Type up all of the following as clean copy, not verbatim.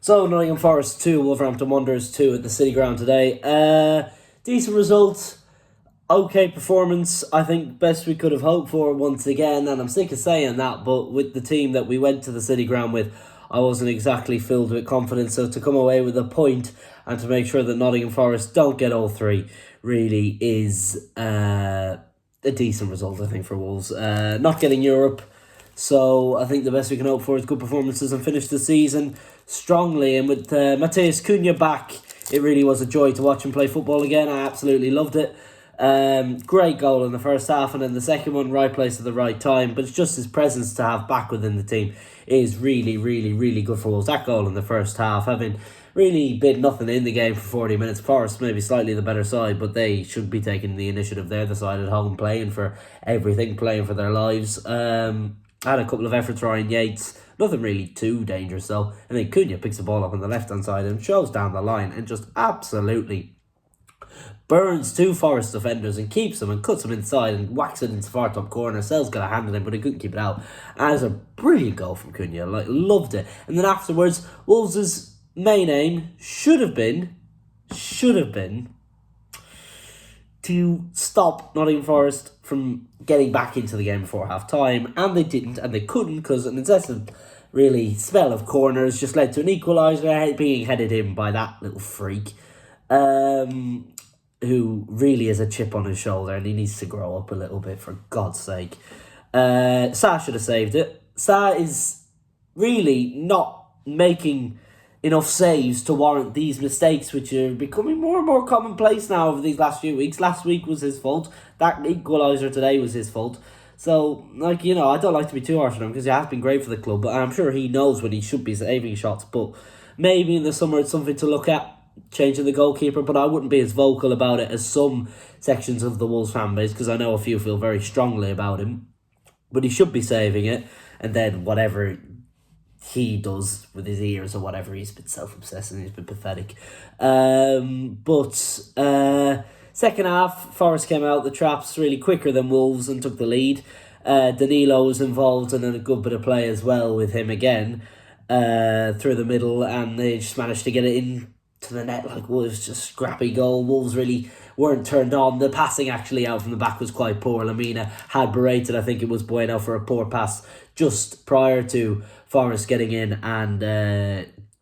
So, Nottingham Forest 2, Wolverhampton Wanderers 2 at the City Ground today. Decent result, okay performance. I think best we could have hoped for once again, and I'm sick of saying that, but with the team that we went to the City Ground with, I wasn't exactly filled with confidence. So to come away with a point and to make sure that Nottingham Forest don't get all three really is a decent result, I think, for Wolves. Not getting Europe, so I think the best we can hope for is good performances and finish the season strongly. And with Matheus Cunha back, it really was a joy to watch him play football again. I absolutely loved it. Great goal in the first half, and then the second one, right place at the right time. But it's just his presence to have back within the team is really, really, really good for Wolves. That goal in the first half, having really been nothing in the game for 40 minutes. Forest maybe slightly the better side, but they should be taking the initiative. They're the side at home, playing for everything, playing for their lives. Had a couple of efforts, Ryan Yates. Nothing really too dangerous though. And then Cunha picks the ball up on the left-hand side and shows down the line and just absolutely burns two Forest defenders and keeps them and cuts them inside and whacks it into the far top corner. Sells got a hand in it, but he couldn't keep it out. And it's a brilliant goal from Cunha. Loved it. And then afterwards, Wolves' main aim should have been to stop Nottingham Forest from getting back into the game before half time, and they didn't, and they couldn't, because an incessant really spell of corners just led to an equaliser being headed in by that little freak, who really is a chip on his shoulder, and he needs to grow up a little bit, for God's sake. Sa should have saved it. Sa is really not making enough saves to warrant these mistakes, which are becoming more and more commonplace now over these last few weeks. Last week was his fault. That equaliser today was his fault. So, I don't like to be too harsh on him because he has been great for the club, but I'm sure he knows when he should be saving shots. But maybe in the summer it's something to look at, changing the goalkeeper, but I wouldn't be as vocal about it as some sections of the Wolves fan base, because I know a few feel very strongly about him. But he should be saving it, and then whatever he does with his ears or whatever, he's been self-obsessed and he's been pathetic. Second half, Forest came out the traps really quicker than Wolves and took the lead. Danilo was involved and then a good bit of play as well with him again through the middle, and they just managed to get it in to the net. It was just a scrappy goal. Wolves really weren't turned on. The passing actually out from the back was quite poor. Lamina had berated, I think it was Bueno, for a poor pass just prior to Forest getting in and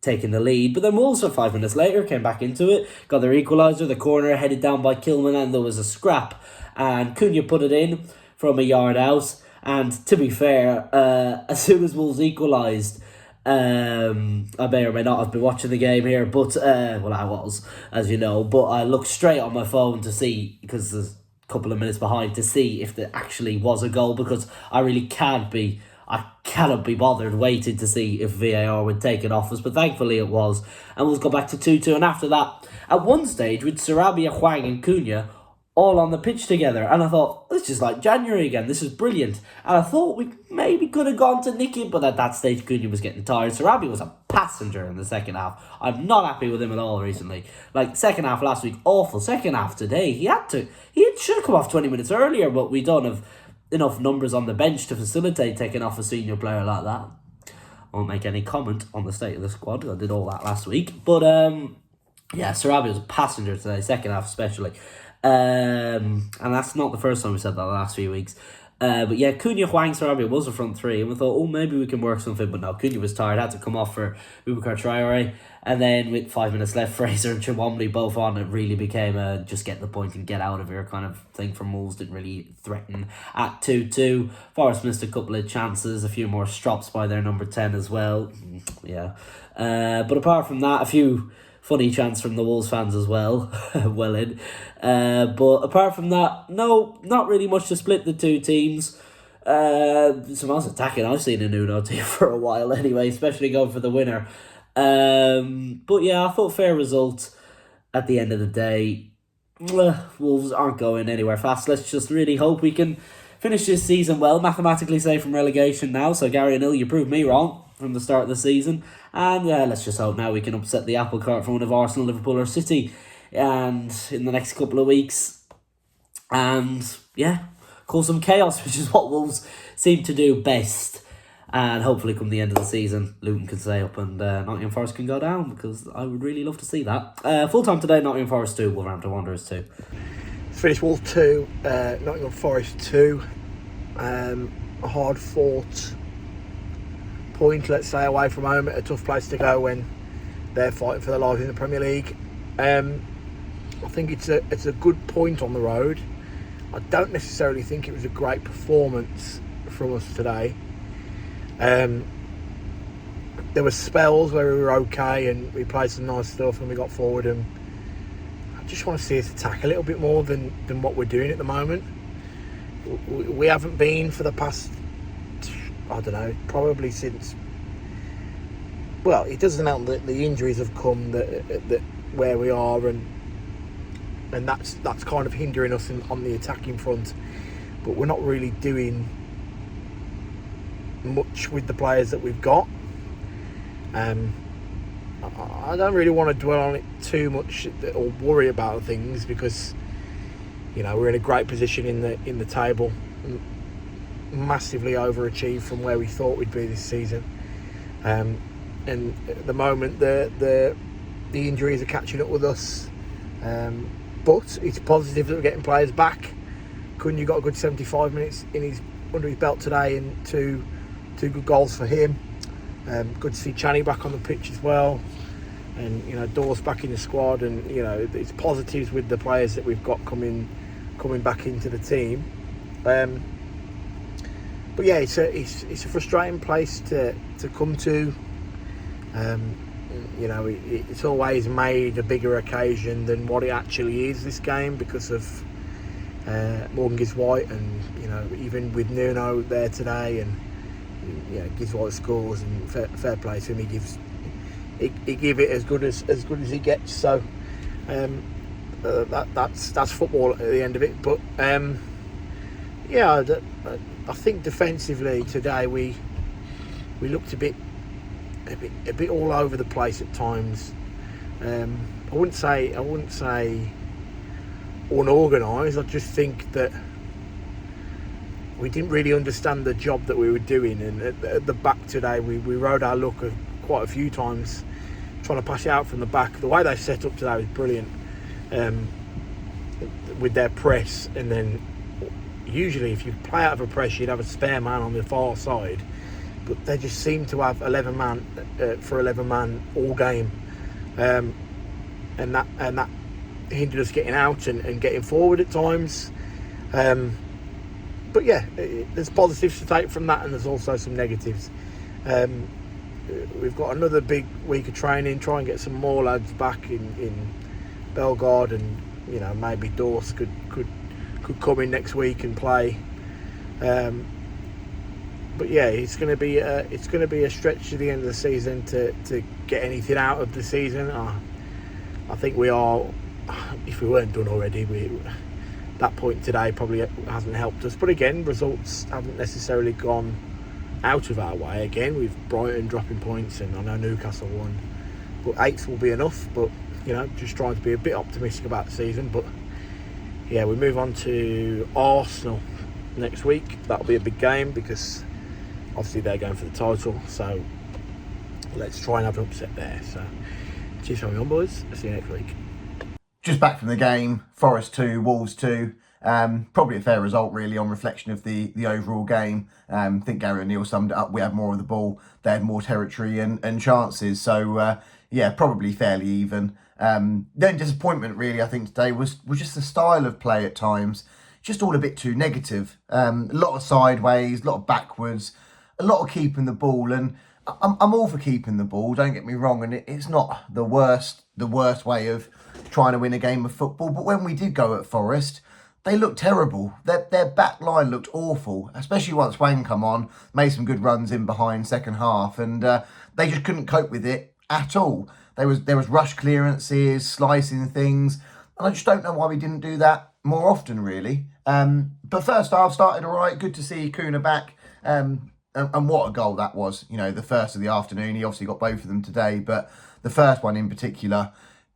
taking the lead. But then Wolves, for 5 minutes later, came back into it, got their equaliser, the corner headed down by Kilman, and there was a scrap, and Cunha put it in from a yard out. And to be fair, as soon as Wolves equalised, I may or may not have been watching the game here, but I was, as you know, but I looked straight on my phone to see, because there's a couple of minutes behind, to see if there actually was a goal, because I cannot be bothered waiting to see if VAR would take it off us, but thankfully it was, and we'll go back to 2-2, and after that, at one stage, with Sarabia, Hwang and Cunha all on the pitch together, and I thought, this is like January again, this is brilliant, and I thought we maybe could have gone to nick it, but at that stage Cunha was getting tired. Sarabia was a passenger in the second half. I'm not happy with him at all recently. Second half last week, awful. Second half today, he should have come off 20 minutes earlier, but we don't have enough numbers on the bench to facilitate taking off a senior player like that. I won't make any comment on the state of the squad, I did all that last week, but Sarabia was a passenger today, second half especially. And that's not the first time we said that the last few weeks. But yeah, Cunha, Hwang, Sarabia was the front three, and we thought, maybe we can work something, but no, Cunha was tired, had to come off for Boubacar Traore, and then with 5 minutes left, Fraser and Chimwamli both on, it really became a just get the point and get out of here kind of thing from Wolves. Didn't really threaten at 2-2. Forest missed a couple of chances, a few more strops by their number 10 as well. But apart from that, a few funny chants from the Wolves fans as well. But apart from that, no, not really much to split the two teams. Some else attacking I've seen in Uno team for a while anyway, especially going for the winner. But yeah, I thought fair result at the end of the day. Wolves aren't going anywhere fast. Let's just really hope we can finish this season well, mathematically safe from relegation now. So Gary O'Neill, you proved me wrong from the start of the season. And let's just hope now we can upset the apple cart from one of Arsenal, Liverpool or City and in the next couple of weeks. And cause some chaos, which is what Wolves seem to do best. And hopefully come the end of the season, Luton can stay up and Nottingham Forest can go down, because I would really love to see that. Full time today, Nottingham Forest 2, Wolverhampton Wanderers 2. It's finished Wolves 2, Nottingham Forest 2. A hard fought point, let's say, away from home, at a tough place to go when they're fighting for their lives in the Premier League. I think it's a good point on the road. I don't necessarily think it was a great performance from us today. There were spells where we were okay and we played some nice stuff and we got forward, and I just want to see us attack a little bit more than what we're doing at the moment. We haven't been for the past, I don't know, probably since, well, it doesn't help that the injuries have come that where we are, and that's kind of hindering us on the attacking front. But we're not really doing much with the players that we've got. I don't really want to dwell on it too much or worry about things, because we're in a great position in the table, massively overachieved from where we thought we'd be this season. And at the moment the injuries are catching up with us, but it's positive that we're getting players back. Cunha got a good 75 minutes under his belt today, and two good goals for him. Good to see Channy back on the pitch as well, and Dawes back in the squad, and it's positives with the players that we've got coming back into the team. But yeah, it's a frustrating place to come to. It's always made a bigger occasion than what it actually is, this game, because of Morgan Gibbs-white, and even with Nuno there today, and Gibbs-white scores, and fair play to him. He give it as good as he gets. So that's football at the end of it. But I think defensively today we looked a bit all over the place at times. I wouldn't say unorganised. I just think that we didn't really understand the job that we were doing, and at the back today we rode our luck quite a few times trying to pass it out from the back. The way they set up today was brilliant, with their press, and then usually if you play out of a press you'd have a spare man on the far side, but they just seemed to have 11 man for 11 man all game, and that hindered us getting out and getting forward at times. But yeah, there's positives to take from that, and there's also some negatives. We've got another big week of training, try and get some more lads back in Bellegarde, and maybe Dawes could come in next week and play. But yeah, it's going to be a stretch to the end of the season to get anything out of the season. I think we are, if we weren't done already, that point today probably hasn't helped us. But again, results haven't necessarily gone out of our way. Again, we've Brighton dropping points, and I know Newcastle won, but 8th will be enough. But just trying to be a bit optimistic about the season. But yeah, we move on to Arsenal next week. That'll be a big game, because obviously they're going for the title, so let's try and have an upset there. So cheers for me on, boys. I'll see you next week. Just back from the game, Forest 2, Wolves 2. Probably a fair result, really, on reflection of the overall game. I think Gary O'Neill summed it up. We had more of the ball, they had more territory and chances. So, probably fairly even. The only disappointment, really, I think today was just the style of play at times. Just all a bit too negative. A lot of sideways, a lot of backwards, a lot of keeping the ball. And I'm all for keeping the ball, don't get me wrong. And it's not the worst way of trying to win a game of football. But when we did go at Forest, they looked terrible. Their back line looked awful, especially once Wayne come on, made some good runs in behind second half, and they just couldn't cope with it at all. There was rush clearances, slicing things, and I just don't know why we didn't do that more often, really. But first half started all right. Good to see Cunha back, and what a goal that was. The first of the afternoon. He obviously got both of them today, but the first one in particular,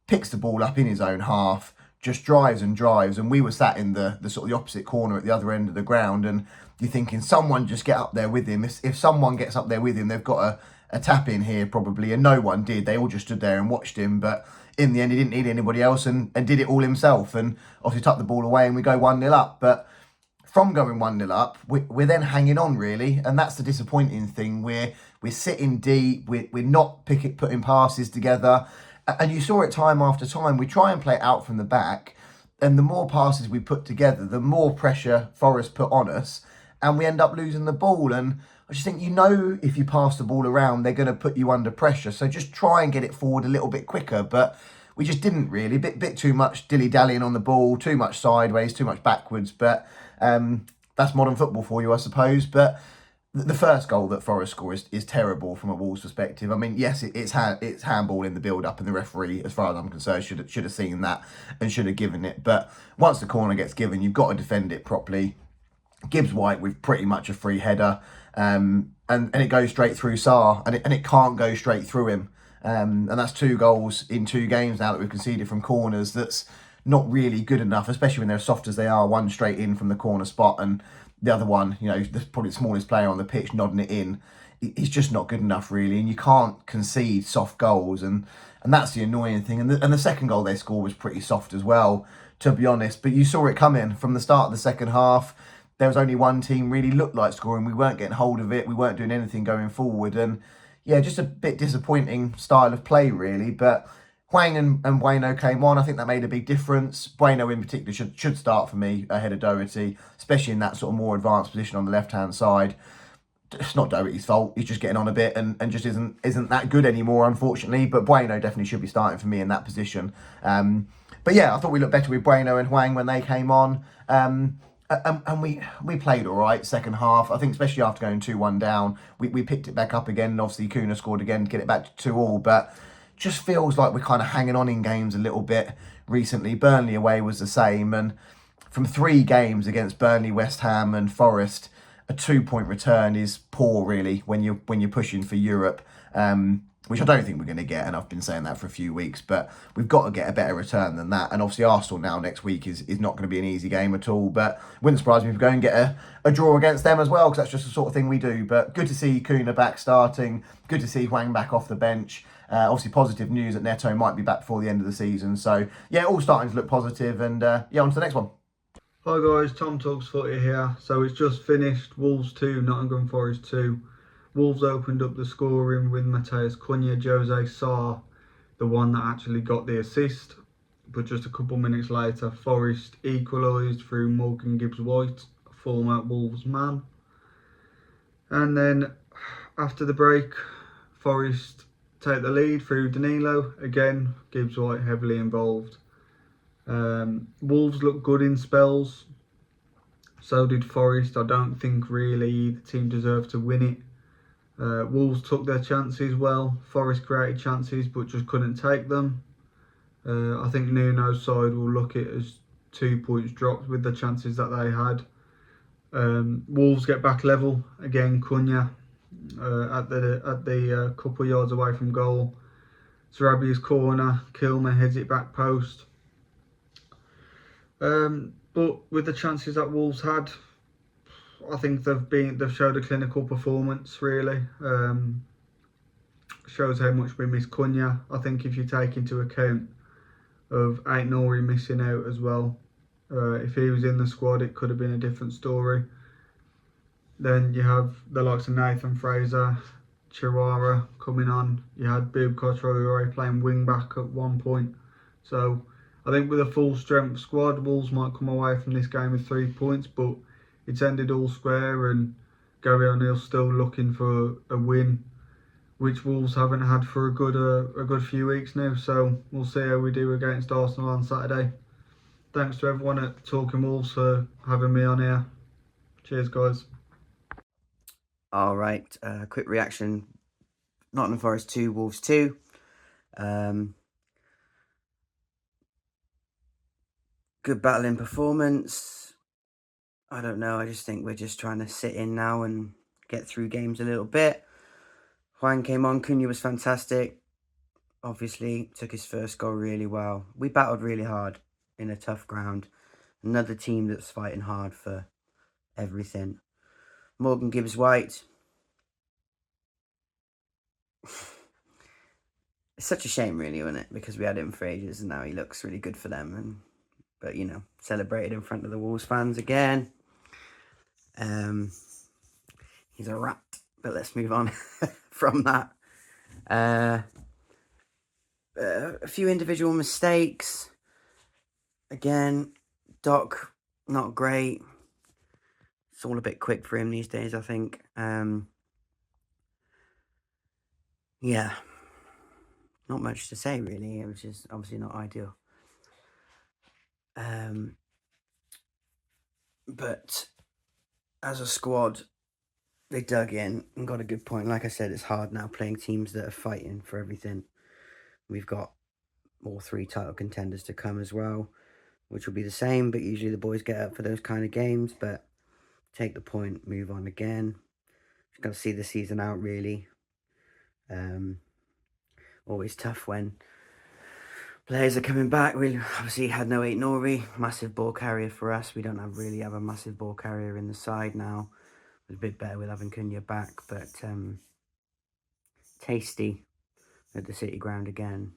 picks the ball up in his own half, just drives, and we were sat in the sort of the opposite corner at the other end of the ground, and you're thinking someone just get up there with him. If someone gets up there with him, they've got a tap in here probably, and no one did. They all just stood there and watched him, but in the end he didn't need anybody else and did it all himself, and obviously tucked the ball away and we go 1-0 up. But from going 1-0 up, we're then hanging on really, and that's the disappointing thing. We're sitting deep, we're not putting passes together, and you saw it time after time. We try and play it out from the back, and the more passes we put together, the more pressure Forest put on us, and we end up losing the ball. And I just think, if you pass the ball around, they're going to put you under pressure. So just try and get it forward a little bit quicker. But we just didn't really. Bit too much dilly-dallying on the ball, too much sideways, too much backwards. But that's modern football for you, I suppose. But the first goal that Forest score is terrible from a Wolves perspective. I mean, yes, it's handball in the build-up, and the referee, as far as I'm concerned, should have seen that and should have given it. But once the corner gets given, you've got to defend it properly. Gibbs-white with pretty much a free header, and it goes straight through Sarr, and it can't go straight through him. And that's 2 goals in 2 games now that we've conceded from corners. That's not really good enough, especially when they're as soft as they are. One straight in from the corner spot, and the other one, probably the smallest player on the pitch nodding it in. It's just not good enough, really, and you can't concede soft goals, and that's the annoying thing. And the second goal they scored was pretty soft as well, to be honest. But you saw it coming from the start of the second half. There was only one team really looked like scoring. We weren't getting hold of it. We weren't doing anything going forward. And yeah, just a bit disappointing style of play, really. But Hwang and Bueno came on. I think that made a big difference. Bueno in particular should start for me ahead of Doherty, especially in that sort of more advanced position on the left-hand side. It's not Doherty's fault. He's just getting on a bit and just isn't that good anymore, unfortunately. But Bueno definitely should be starting for me in that position. But yeah, I thought we looked better with Bueno and Hwang when they came on. And we played all right second half. I think especially after going 2-1 down, we picked it back up again. And obviously Kuna scored again to get it back to 2-2. But just feels like we're kind of hanging on in games a little bit recently. Burnley away was the same. And from 3 games against Burnley, West Ham and Forest, a 2-point return is poor, really, when you're pushing for Europe. Which I don't think we're going to get, and I've been saying that for a few weeks, but we've got to get a better return than that. And obviously Arsenal now next week is not going to be an easy game at all, but wouldn't surprise me if we go and get a draw against them as well, because that's just the sort of thing we do. But good to see Kuna back starting, good to see Hwang back off the bench. Obviously positive news that Neto might be back before the end of the season. So yeah, all starting to look positive, and yeah, on to the next one. Hi guys, Tom Talks Footy here. So it's just finished. Wolves 2, Nottingham Forest 2. Wolves opened up the scoring with Mateus Cunha, Jose Sarr, the one that actually got the assist. But just a couple minutes later, Forest equalised through Morgan Gibbs-White, a former Wolves man. And then after the break, Forest take the lead through Danilo. Again, Gibbs-White heavily involved. Wolves looked good in spells. So did Forest. I don't think really the team deserved to win it. Wolves took their chances well. Forest created chances but just couldn't take them. I think Nuno's side will look at it as 2 points dropped with the chances that they had. Wolves get back level again. Cunha at the couple of yards away from goal. Sarabia's corner. Kilmer heads it back post. But with the chances that Wolves had, I think they've showed a clinical performance, really. Shows how much we miss Cunha. I think if you take into account of Ait-Nouri missing out as well, if he was in the squad, it could have been a different story. Then you have the likes of Nathan Fraser, Chihuahua coming on. You had Bubka Traore playing wing back at one point. So I think with a full strength squad, Wolves might come away from this game with 3 points, but it's ended all square, and Gary O'Neill's still looking for a win, which Wolves haven't had for a good few weeks now. So we'll see how we do against Arsenal on Saturday. Thanks to everyone at Talking Wolves for having me on here. Cheers, guys. All right, quick reaction. Nottingham Forest 2, Wolves 2. Good battling performance. I don't know, I just think we're just trying to sit in now and get through games a little bit. Hwang came on, Cunha was fantastic. Obviously, took his first goal really well. We battled really hard in a tough ground. Another team that's fighting hard for everything. Morgan Gibbs-white. It's such a shame, really, isn't it? Because we had him for ages, and now he looks really good for them. But you know, celebrated in front of the Wolves fans again. He's a rat. But let's move on from that. A few individual mistakes. Again, Doc, not great. It's all a bit quick for him these days, I think. Yeah. Not much to say, really, which is obviously not ideal. But as a squad, they dug in and got a good point. Like I said, it's hard now playing teams that are fighting for everything. We've got all 3 title contenders to come as well, which will be the same, but usually the boys get up for those kind of games. But take the point, move on again. Just got to see the season out, really. Always tough when players are coming back. We obviously had no 8 Nori, massive ball carrier for us. We don't really have a massive ball carrier in the side now. It was a bit better with having Cunha back, but tasty at the City ground again.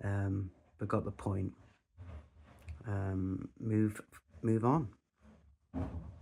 But got the point. Move on.